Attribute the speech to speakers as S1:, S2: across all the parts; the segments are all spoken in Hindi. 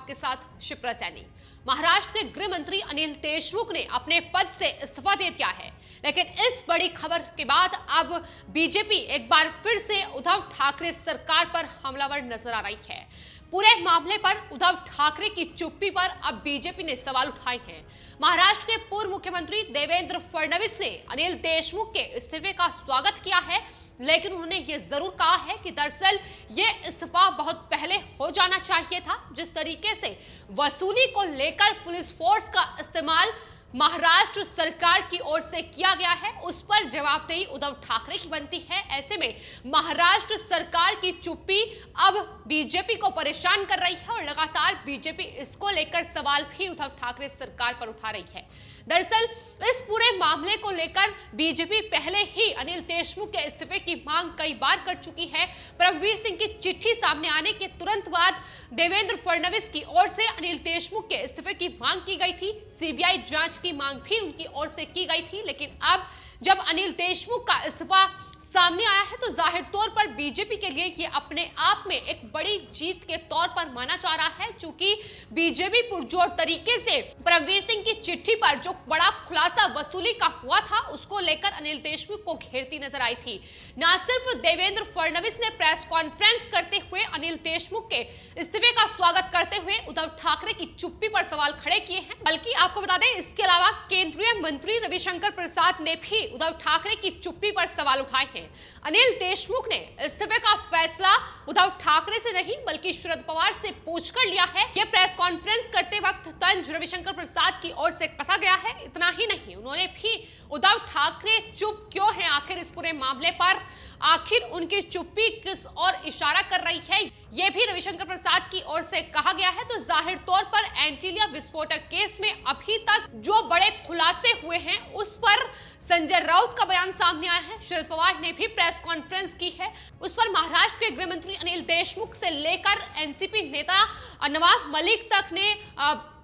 S1: आपके साथ शिप्रा सैनी। महाराष्ट्र के गृह मंत्री अनिल देशमुख ने अपने पद से इस्तीफा दे दिया है, लेकिन इस बड़ी खबर के बाद अब बीजेपी एक बार फिर से उद्धव ठाकरे सरकार पर हमलावर नजर आ रही है। पूरे मामले पर उद्धव ठाकरे की चुप्पी पर अब बीजेपी ने सवाल उठाए हैं। महाराष्ट्र के पूर्व मुख्यमंत्री देवेंद्र फडणवीस ने अनिल देशमुख के इस्तीफे का स्वागत किया है, लेकिन उन्होंने ये जरूर कहा है कि दरअसल ये इस्तीफा बहुत पहले हो जाना चाहिए था। जिस तरीके से वसूली को लेकर पुलिस फोर्स का इस्तेमाल महाराष्ट्र सरकार की ओर से किया गया है, उस पर जवाबदेही उद्धव ठाकरे की बनती है। ऐसे में महाराष्ट्र सरकार की चुप्पी अब बीजेपी को परेशान कर रही है और लगातार बीजेपी इसको लेकर सवाल भी उद्धव ठाकरे सरकार पर उठा रही है। दरअसल इस पूरे मामले को लेकर बीजेपी पहले ही अनिल देशमुख के इस्तीफे की मांग कई बार कर चुकी है। परमवीर सिंह की चिट्ठी सामने आने के तुरंत बाद देवेंद्र फडणवीस की ओर से अनिल देशमुख के इस्तीफे की मांग की गई थी। सीबीआई जांच की मांग भी उनकी ओर से की गई थी, लेकिन अब जब अनिल देशमुख का इस्तीफा सामने आया है तो जाहिर तौर पर बीजेपी के लिए ये अपने आप में एक बड़ी जीत के तौर पर माना जा रहा है, क्योंकि बीजेपी पुरजोर तरीके से परमवीर सिंह की चिट्ठी पर जो बड़ा खुलासा वसूली का हुआ था उसको लेकर अनिल देशमुख को घेरती नजर आई थी। न सिर्फ देवेंद्र फडणवीस ने प्रेस कॉन्फ्रेंस करते हुए अनिल देशमुख के इस्तीफे का स्वागत करते हुए उद्धव ठाकरे की चुप्पी पर सवाल खड़े किए हैं, बल्कि आपको बता दें इसके अलावा केंद्रीय मंत्री रविशंकर प्रसाद ने भी उद्धव ठाकरे की चुप्पी पर सवाल उठाए हैं। अनिल देशमुख ने इस्तीफे का फैसला उद्धव ठाकरे से नहीं बल्कि शरद पवार से पूछकर लिया है। यह प्रेस कॉन्फ्रेंस करते वक्त तंज रविशंकर प्रसाद की ओर से कसा गया है। इतना ही नहीं, उन्होंने भी उद्धव ठाकरे चुप क्यों हैं आखिर इस पूरे मामले पर, आखिर उनकी चुप्पी किस और इशारा कर रही है, यह भी रविशंकर प्रसाद की ओर से कहा गया है। तो जाहिर तौर पर एंटीलिया विस्फोटक केस में अभी तक जो बड़े खुलासे हुए हैं उस पर संजय राउत का बयान सामने आया है। शरद पवार ने भी प्रेस कॉन्फ्रेंस की है, उस पर महाराष्ट्र के गृह मंत्री अनिल देशमुख से लेकर एनसीपी नेता नवाब मलिक तक ने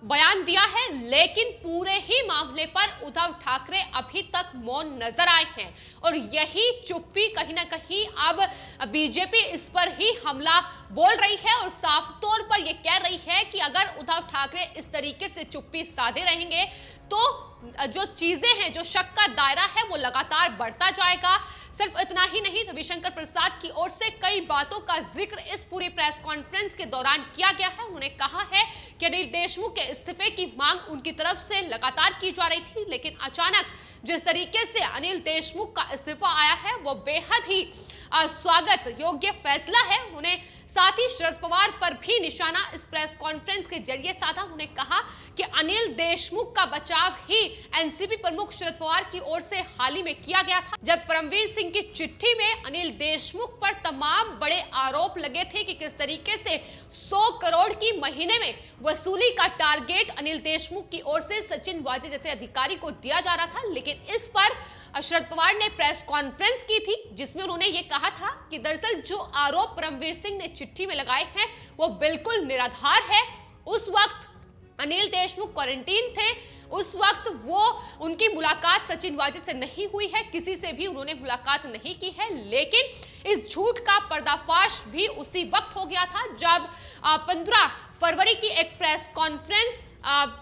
S1: बयान दिया है, लेकिन पूरे ही मामले पर उद्धव ठाकरे अभी तक मौन नजर आए हैं और यही चुप्पी कहीं ना कहीं अब बीजेपी इस पर ही हमला बोल रही है और साफ तौर पर यह कह रही है कि अगर उद्धव ठाकरे इस तरीके से चुप्पी साधे रहेंगे तो जो चीजें हैं, जो शक का दायरा है वो लगातार बढ़ता जाएगा। सिर्फ इतना ही नहीं, रविशंकर प्रसाद की ओर से कई बातों का जिक्र इस पूरी प्रेस कॉन्फ्रेंस के दौरान किया गया है। उन्होंने कहा है कि अनिल देशमुख के इस्तीफे की मांग उनकी तरफ से लगातार की जा रही थी, लेकिन अचानक जिस तरीके से अनिल देशमुख का इस्तीफा आया है वो बेहद ही स्वागत योग्य फैसला है। उन्हें साथ ही शरद पवार पर भी निशाना इस प्रेस कॉन्फ्रेंस के जरिए साधा। उन्होंने कहा कि अनिल देशमुख का बचाव ही एनसीपी प्रमुख शरद पवार की ओर से हाल ही में किया गया था, जब परमवीर सिंह की चिट्ठी में अनिल देशमुख पर तमाम बड़े आरोप लगे थे कि किस तरीके से 100 करोड़ की महीने में वसूली का टारगेट अनिल देशमुख की ओर से सचिन वाजे जैसे अधिकारी को दिया जा रहा था। लेकिन इस पर शरद पवार ने प्रेस कॉन्फ्रेंस की थी, जिसमें उन्होंने ये कहा था कि दरअसल जो आरोप परमवीर सिंह ने चिट्ठी में लगाए हैं वो बिल्कुल निराधार है। उस वक्त अनिल देशमुख क्वारंटीन थे, उस वक्त वो उनकी मुलाकात सचिन वाजे से नहीं हुई है, किसी से भी उन्होंने मुलाकात नहीं की है। लेकिन इस झूठ का पर्दाफाश भी उसी वक्त हो गया था जब 15 फरवरी की एक प्रेस कॉन्फ्रेंस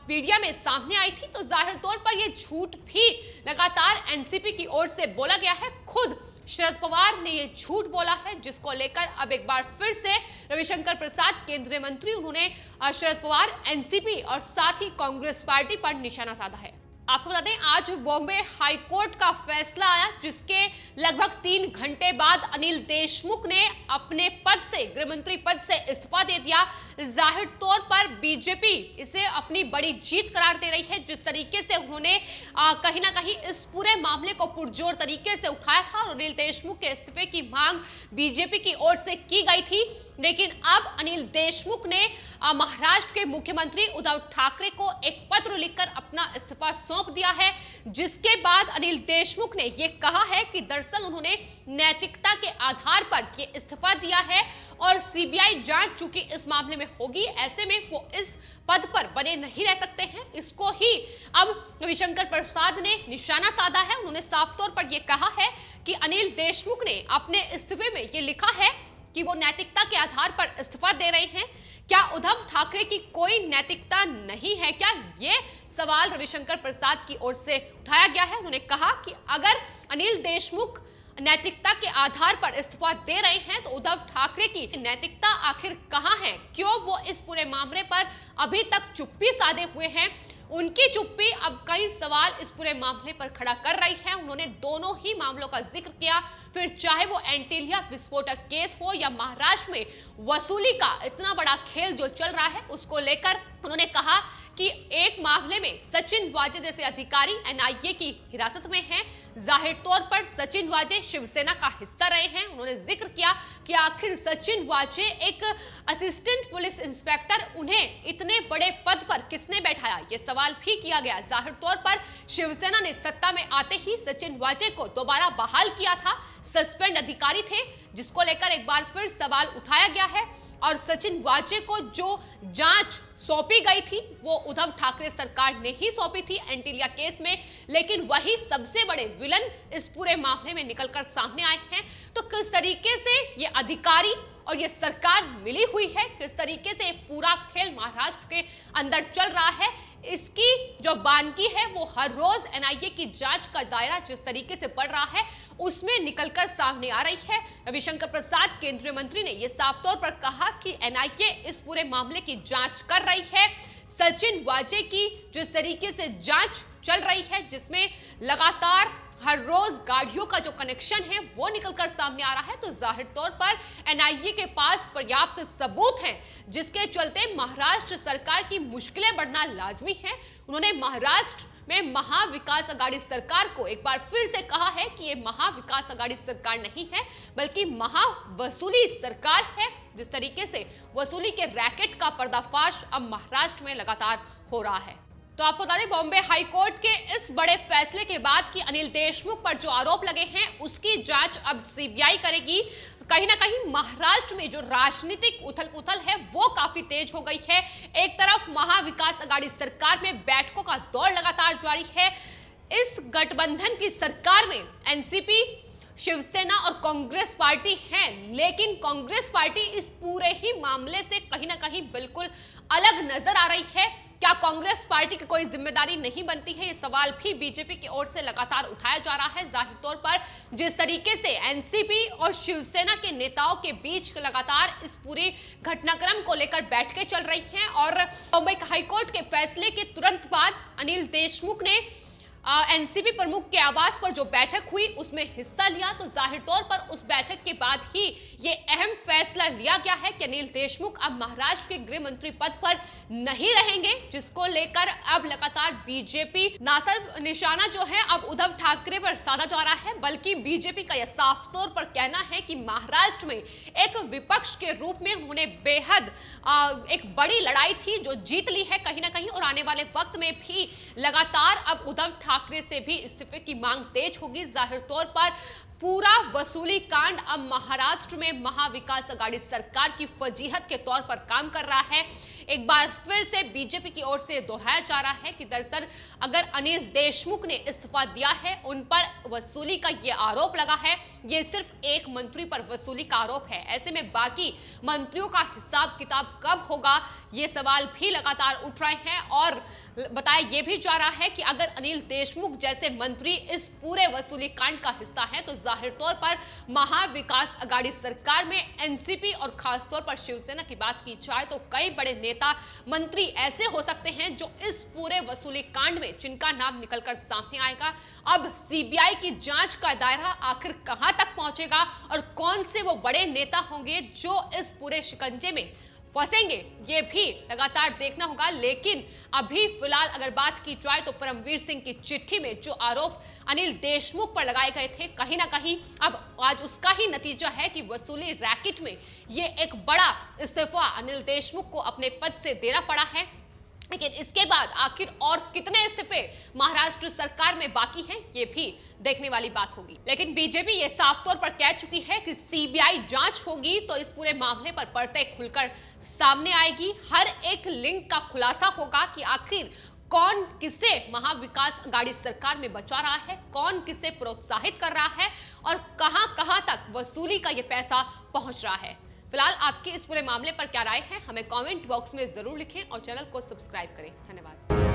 S1: मीडिया में सामने आई थी। तो जाहिर तौर पर यह झूठ भी लगातार एनसीपी की ओर से बोला गया है। खुद शरद पवार ने यह झूठ बोला है, जिसको लेकर अब एक बार फिर से रविशंकर प्रसाद केंद्रीय मंत्री, उन्होंने शरद पवार, एनसीपी और साथ ही कांग्रेस पार्टी पर निशाना साधा है। आपको बता दें आज बॉम्बे हाई कोर्ट का फैसला आया, जिसके लगभग 3 घंटे बाद अनिल देशमुख ने अपने पद से, गृह मंत्री पद से इस्तीफा दे दिया। जाहिर तौर पर बीजेपी इसे अपनी बड़ी जीत करार दे रही है। जिस तरीके से उन्होंने कहीं ना कहीं इस पूरे मामले को पुरजोर तरीके से उठाया था और अनिल देशमुख के इस्तीफे की मांग बीजेपी की ओर से की गई थी, लेकिन अब अनिल देशमुख ने महाराष्ट्र के मुख्यमंत्री उद्धव ठाकरे को एक पत्र लिखकर अपना इस्तीफा सौंप दिया है, जिसके बाद अनिल देशमुख ने यह कहा है कि दरअसल उन्होंने नैतिकता के आधार पर यह इस्तीफा दिया है और सीबीआई जांच चूंकि इस मामले में होगी, ऐसे में वो इस पद पर बने नहीं रह सकते हैं। इसको ही अब रविशंकर प्रसाद ने निशाना साधा है। उन्होंने साफ तौर पर यह कहा है कि अनिल देशमुख ने अपने इस्तीफे में यह लिखा है कि वो नैतिकता के आधार पर इस्तीफा दे रहे हैं, क्या उद्धव ठाकरे की कोई नैतिकता नहीं है? क्या ये सवाल रविशंकर प्रसाद की ओर से उठाया गया है। उन्होंने कहा कि अगर अनिल देशमुख नैतिकता के आधार पर इस्तीफा दे रहे हैं तो उद्धव ठाकरे की नैतिकता आखिर कहां है? क्यों वो इस पूरे मामले पर अभी तक चुप्पी साधे हुए हैं? उनकी चुप्पी अब कई सवाल इस पूरे मामले पर खड़ा कर रही है। उन्होंने दोनों ही मामलों का जिक्र किया, फिर चाहे वो एंटीलिया विस्फोटक केस हो या महाराष्ट्र में वसूली का इतना बड़ा खेल जो चल रहा है उसको लेकर उन्होंने कहा कि एक मामले में सचिन वाजे जैसे अधिकारी एनआईए की हिरासत में हैं। जाहिर तौर पर सचिन वाजे शिवसेना का हिस्सा रहे हैं। उन्होंने जिक्र किया कि आखिर सचिन वाजे एक असिस्टेंट पुलिस इंस्पेक्टर, उन्हें इतने बड़े पद पर किसने बैठाया, ये सवाल भी किया गया। जाहिर तौर पर शिवसेना ने सत्ता में आते ही सचिन वाजे को दोबारा बहाल किया था। सस्पेंड अधिकारी थे जिसको लेकर एक बार फिर सवाल उठाया गया है और सचिन वाजे को जो जांच सौंपी गई थी वो उद्धव ठाकरे सरकार ने ही सौंपी थी एंटीलिया केस में, लेकिन वही सबसे बड़े विलन इस पूरे मामले में निकलकर सामने आए हैं। तो किस तरीके से ये अधिकारी और ये सरकार मिली हुई है, किस तरीके से पूरा खेल महाराष्ट्र के अंदर चल रहा है, इसकी जो बानगी है वो हर रोज एनआईए की जांच का दायरा जिस तरीके से बढ़ रहा है उसमें निकलकर सामने आ रही है। रविशंकर प्रसाद केंद्रीय मंत्री ने यह साफ तौर पर कहा कि एनआईए इस पूरे मामले की जांच कर रही है। सचिन वाजे की जिस तरीके से जांच चल रही है जिसमें लगातार हर रोज गाड़ियों का जो कनेक्शन है वो निकलकर सामने आ रहा है, तो जाहिर तौर पर एनआईए के पास पर्याप्त सबूत हैं जिसके चलते महाराष्ट्र सरकार की मुश्किलें बढ़ना लाजमी है। उन्होंने महाराष्ट्र में महाविकास अघाड़ी सरकार को एक बार फिर से कहा है कि ये महाविकास अघाड़ी सरकार नहीं है बल्कि महावसूली सरकार है। जिस तरीके से वसूली के रैकेट का पर्दाफाश अब महाराष्ट्र में लगातार हो रहा है। तो आपको बता दें बॉम्बे हाईकोर्ट के इस बड़े फैसले के बाद कि अनिल देशमुख पर जो आरोप लगे हैं उसकी जांच अब सीबीआई करेगी। कहीं ना कहीं महाराष्ट्र में जो राजनीतिक उथल-पुथल है वो काफी तेज हो गई है। एक तरफ महाविकास अघाड़ी सरकार में बैठकों का दौर लगातार जारी है। इस गठबंधन की सरकार में एनसीपी, शिवसेना और कांग्रेस पार्टी है, लेकिन कांग्रेस पार्टी इस पूरे ही मामले से कहीं ना कहीं बिल्कुल अलग नजर आ रही है। क्या कांग्रेस पार्टी की कोई जिम्मेदारी नहीं बनती है, ये सवाल भी बीजेपी की ओर से लगातार उठाया जा रहा है। जाहिर तौर पर जिस तरीके से एनसीपी और शिवसेना के नेताओं के बीच लगातार इस पूरी घटनाक्रम को लेकर बैठकें चल रही हैं और बॉम्बे हाईकोर्ट के फैसले के तुरंत बाद अनिल देशमुख ने एनसीपी प्रमुख के आवास पर जो बैठक हुई उसमें हिस्सा लिया। तो जाहिर तौर पर उस बैठक के बाद ही ये अहम फैसला लिया गया है कि अनिल देशमुख अब महाराष्ट्र के गृह मंत्री पद पर नहीं रहेंगे, जिसको लेकर अब लगातार बीजेपी ना सिर्फ निशाना जो है अब उद्धव ठाकरे पर साधा जा रहा है, बल्कि बीजेपी का यह साफ तौर पर कहना है कि महाराष्ट्र में एक विपक्ष के रूप में उन्होंने बेहद एक बड़ी लड़ाई थी जो जीत ली है कहीं ना कहीं, और आने वाले वक्त में भी लगातार अब उद्धव ठाकरे से भी इस्तीफे की मांग तेज होगी। जाहिर तौर पर पूरा वसूली कांड अब महाराष्ट्र में महाविकास अघाड़ी सरकार की फजीहत के तौर पर काम कर रहा है। एक बार फिर से बीजेपी की ओर से दोहराया जा रहा है कि दरअसल अगर अनिल देशमुख ने इस्तीफा दिया है, उन पर वसूली का ये आरोप लगा है, ये सिर्फ एक मंत्री पर वसूली का आरोप है। ऐसे में बाकी मंत्रियों का हिसाब किताब कब होगा, ये सवाल भी लगातार उठ रहे हैं। और बताया यह भी जा रहा है कि अगर अनिल देशमुख जैसे मंत्री इस पूरे वसूली कांड का हिस्सा है तो जाहिर तौर पर महाविकास अघाड़ी सरकार में एनसीपी और खासतौर पर शिवसेना की बात की जाए तो कई बड़े नेता मंत्री ऐसे हो सकते हैं जो इस पूरे वसूली कांड में जिनका नाम निकलकर सामने आएगा। अब सीबीआई की जांच का दायरा आखिर कहां तक पहुंचेगा और कौन से वो बड़े नेता होंगे जो इस पूरे शिकंजे में फंसेंगे, ये भी लगातार देखना होगा। लेकिन अभी फिलहाल अगर बात की जाए तो परमवीर सिंह की चिट्ठी में जो आरोप अनिल देशमुख पर लगाए गए थे, कहीं ना कहीं अब आज उसका ही नतीजा है कि वसूली रैकेट में ये एक बड़ा इस्तीफा अनिल देशमुख को अपने पद से देना पड़ा है। लेकिन इसके बाद आखिर और कितने इस्तीफे महाराष्ट्र सरकार में बाकी हैं, ये भी देखने वाली बात होगी। लेकिन बीजेपी ये साफ तौर पर कह चुकी है कि सीबीआई जांच होगी तो इस पूरे मामले पर परतें खुलकर सामने आएगी। हर एक लिंक का खुलासा होगा कि आखिर कौन किसे महाविकास अघाड़ी सरकार में बचा रहा है, कौन किसे प्रोत्साहित कर रहा है और कहां कहां तक वसूली का ये पैसा पहुंच रहा है। फिलहाल आपकी इस पूरे मामले पर क्या राय है, हमें कमेंट बॉक्स में जरूर लिखें और चैनल को सब्सक्राइब करें। धन्यवाद।